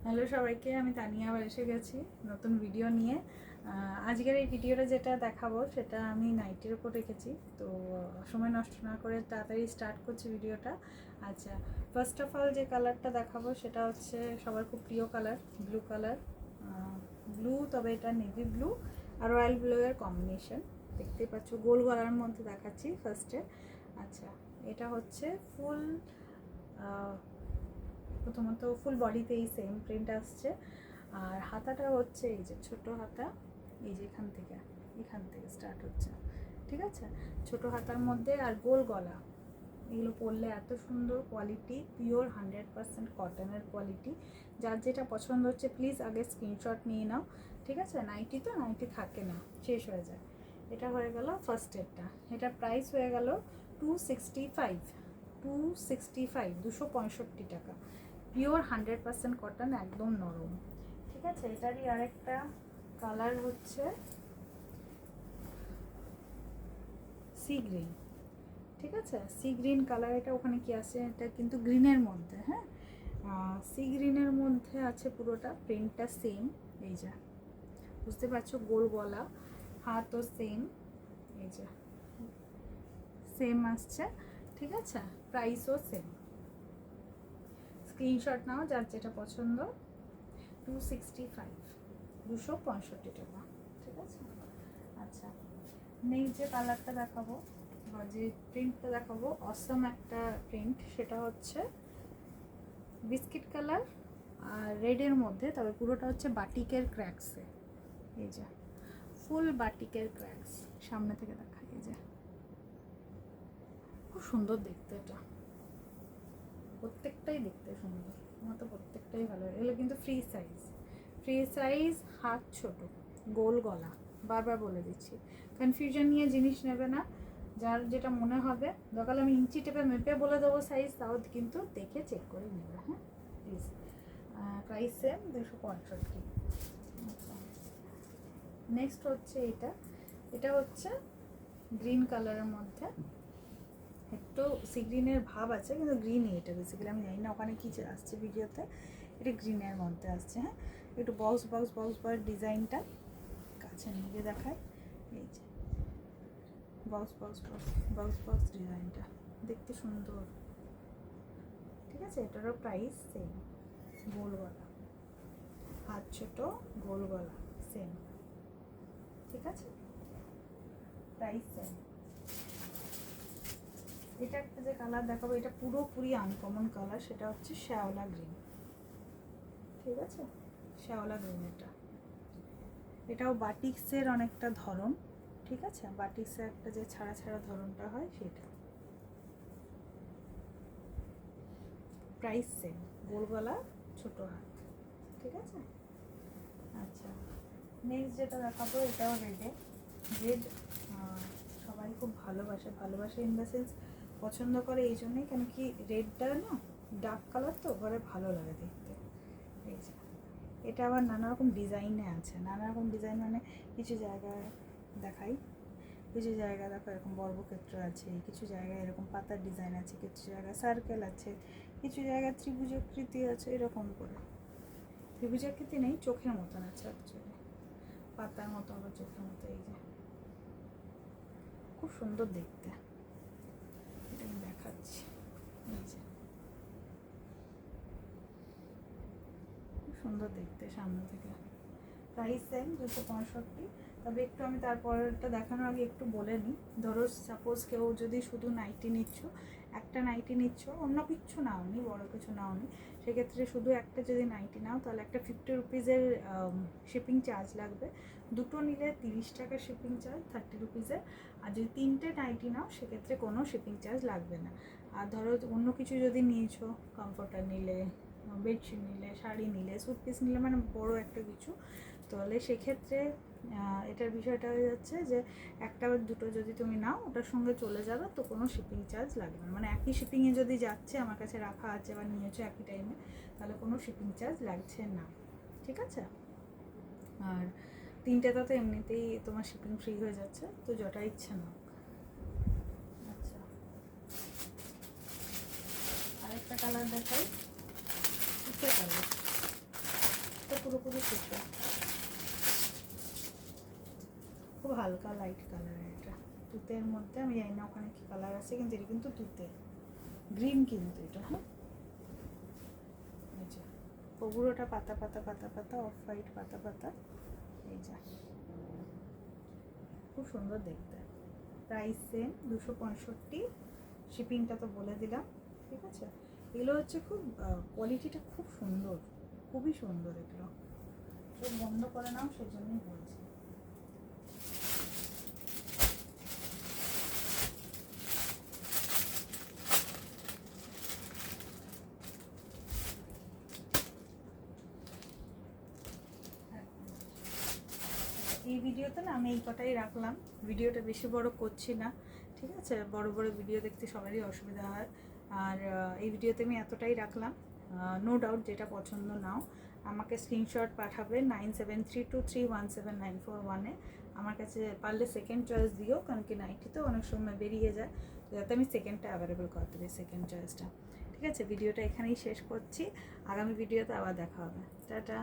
Hello সবাইকে, আমি তানিয়া আবার এসে গেছি নতুন ভিডিও নিয়ে। আজকের এই ভিডিওটা যেটা দেখাবো সেটা আমি নাইটের উপর রেখেছি, তো সময় নষ্ট না করে তাড়াতাড়ি স্টার্ট করছি ভিডিওটা। আচ্ছা, ফার্স্ট অফ অল যে কালারটা দেখাবো সেটা হচ্ছে সবার খুব প্রিয় কালার, ব্লু কালার। ব্লু, তবে এটা নেভি ব্লু আর রয়্যাল ব্লু এর কম্বিনেশন। দেখতেই পাচ্ছ, গোল গলার মধ্যে দেখাচ্ছি ফার্স্টে। আচ্ছা, এটা হচ্ছে ফুল, প্রথমত ফুল বডিতে এই সেম প্রিন্ট আসছে। আর হাতাটা হচ্ছে এই যে ছোট হাতা, এই যে এখান থেকে স্টার্ট হচ্ছে, ঠিক আছে? ছোট হাতার মধ্যে আর গোল গলা। এগুলো পরলে এত সুন্দর কোয়ালিটি, পিওর 100% কটনের কোয়ালিটি। যার যেটা পছন্দ হচ্ছে প্লিজ আগে স্ক্রিনশট নিয়ে নাও, ঠিক আছে? নাইটি তো নাইটি থাকে না, শেষ হয়ে যায়। এটা হয়ে গেল ফার্স্ট এডটা। এটা প্রাইস হয়ে গেল 265, 265 টাকা। পিওর 100% কটন, একদম নরম, ঠিক আছে? এটারই আরেকটা কালার হচ্ছে সি গ্রিন, ঠিক আছে? Sea green colour. এটা ওখানে কি আছে, এটা কিন্তু গ্রিনের মধ্যে, হ্যাঁ, সি গ্রিনের মধ্যে আছে পুরোটা। প্রিন্টটা সেম, এই যে বুঝতে পারছো, গোল গলা, হাতও সেম, এই যে সেম আসছে, ঠিক আছে? প্রাইসও সেম। স্ক্রিনশট নাও যার যেটা পছন্দ। 265, 265 টাকা, ঠিক আছে? আচ্ছা, নেক্সট যে কালারটা দেখাবো বা যে প্রিন্টটা দেখাবো, অসম একটা প্রিন্ট। সেটা হচ্ছে বিস্কিট কালার আর রেডের মধ্যে, তবে পুরোটা হচ্ছে বাটিকের ক্র্যাক্সে। এই যে ফুল বাটিকের ক্র্যাক্স, সামনে থেকে দেখা, এই যে খুব সুন্দর দেখতে। এটা প্রত্যেকটাই দেখতে সুন্দর, আমার তো প্রত্যেকটাই ভালো। এগুলো কিন্তু ফ্রি সাইজ, ফ্রি সাইজ, হাত ছোট, গোল গলা। বারবার বলে দিচ্ছি, কনফিউশন নিয়ে জিনিস নেবে না। যার যেটা মনে হবে, দরকার আমি ইঞ্চি টেপে মেপে বলে দেবো সাইজ, তাও কিন্তু দেখে চেক করে নেবে, হ্যাঁ প্লিজ। Price same, 265। নেক্সট হচ্ছে এটা। এটা হচ্ছে গ্রিন কালারের মধ্যে, একটু সি গ্রিনের ভাব আছে, কিন্তু গ্রিনই এটা বেসিক্যালি। আমি জানি না ওখানে কী আসছে ভিডিওতে, এটা গ্রিনের মধ্যে আসছে, হ্যাঁ। একটু বক্স বক্স বক্স বক্স ডিজাইনটা কাছে নিয়ে দেখায়, এই যে box box box box box ডিজাইনটা দেখতে সুন্দর, ঠিক আছে? এটারও প্রাইস সেম, গোল গলা, হাত ছোটো, গোল গলা, সেম, ঠিক আছে? Price same. এটা একটা যে কালার দেখাবো, এটা পুরোপুরি আনকমন কালার, সেটা হচ্ছে শ্যাওলা গ্রিন, ঠিক আছে? শ্যাওলা গ্রিন। এটাও বাটিক্সের অনেকটা ধরন, ঠিক আছে? বাটিক্সের একটা যে ছাড়া ছাড়া ধরনটা হয় সেটা। প্রাইস সেম, গোল গলা, ছোট হাত, ঠিক আছে? আচ্ছা, নেক্সট যেটা দেখাবো, এটাও রেডে। রেড সবাই খুব ভালোবাসে ইন দ্য সেন্স পছন্দ করে এই জন্যই, কেন কি রেডটা না ডার্ক কালার, তো ঘরে ভালো লাগে দেখতে। এই যে এটা আবার নানা রকম ডিজাইনে আছে, নানা রকম ডিজাইন মানে কিছু জায়গায় দেখাই, কিছু জায়গায় দেখো এরকম বর্গক্ষেত্র আছে, কিছু জায়গায় এরকম পাতার ডিজাইন আছে, কিছু জায়গায় সার্কেল আছে, কিছু জায়গায় ত্রিভুজাকৃতি আছে, এরকম করে। ত্রিভুজাকৃতি নেই, চোখের মতন আছে অ্যাকচুয়ালি, পাতার মতো আবার চোখের মতো। এই যে খুব সুন্দর দেখতে, এটা আমি দেখাচ্ছি, এই যে খুব সুন্দর দেখতে সামনে থেকে। Price same, 265। তবে একটু আমি তারপরটা দেখানোর আগে একটু বলে নিই। ধরো সাপোজ কেউ যদি শুধু নাইটি নিচ্ছ, একটা নাইটি নিচ্ছ, অন্য কিচ্ছু নাও নি, বড়ো কিছু নাও নি, সেক্ষেত্রে শুধু একটা যদি নাইটি নাও তাহলে একটা 50 রুপিজের শিপিং চার্জ লাগবে। দুটো নিলে 30 টাকা শিপিং চার্জ, 30 রুপিজের। আর যদি তিনটে নাইটি নাও সেক্ষেত্রে কোনো শিপিং চার্জ লাগবে না। আর ধরো অন্য কিছু যদি নিয়েছো, কমফর্টার নিলে, বেডশিট নিলে, শাড়ি নিলে, স্যুটকেস নিলে, মানে বড়ো একটা কিছু, তাহলে সেক্ষেত্রে এটার বিষয়টা হয়ে যাচ্ছে যে একটা বা দুটো যদি তুমি নাও ওটার সঙ্গে চলে যাবে, তো কোনো শিপিং চার্জ লাগবে না। মানে একই শিপিংয়ে যদি যাচ্ছে, আমার কাছে রাখা আছে বা নিয়েছো একই টাইমে, তাহলে কোনো শিপিং চার্জ লাগছে না, ঠিক আছে? আর তিনটেটা তো এমনিতেই তোমার শিপিং ফ্রি হয়ে যাচ্ছে, তো যেটা ইচ্ছা নাও। আচ্ছা, আরেকটা কালার দেখাই, পিকে কালার। পুরোপুরি সুতো, খুব হালকা লাইট কালার। এটা তুতের মধ্যে, আমি জানি না ওখানে কি কালার আছে, কিন্তু এটা কিন্তু তুতে গ্রিন কিন্তু এটা। হ্যাঁ, এই যে পুরোটা পাতা পাতা পাতা পাতা, অফ হোয়াইট পাতা পাতা। এই যে খুব সুন্দর দেখতে। প্রাইস সেম 265, শিপিংটা তো বলে দিলাম। ঠিক আছে, এগুলো হচ্ছে খুব কোয়ালিটিটা খুব সুন্দর, খুবই সুন্দর। এগুলো চোখ বন্ধ করে নাও, সেজন্যই বলছি। এই ভিডিওতে না আমি এই কটাই রাখলাম, ভিডিওটা বেশি বড় করছি না। ঠিক আছে, বড় বড় ভিডিও দেখতে সবারই অসুবিধা হয়, আর এই ভিডিওতে আমি এতটাই রাখলাম। নো ডাউট যেটা পছন্দ নাও, আমাকে স্ক্রিনশট পাঠাবে 9732317941-এ। আমার কাছে পারলে সেকেন্ড চয়েস দিও, কারণ কি নাইটি তো অনেক সময় বেরিয়ে যায়, যাতে আমি সেকেন্ডটা অ্যাভেলেবেল করতে পারি, সেকেন্ড চয়েসটা। ঠিক আছে, ভিডিওটা এখানেই শেষ করছি, আগামী ভিডিওতে আবার দেখা হবে। টাটা।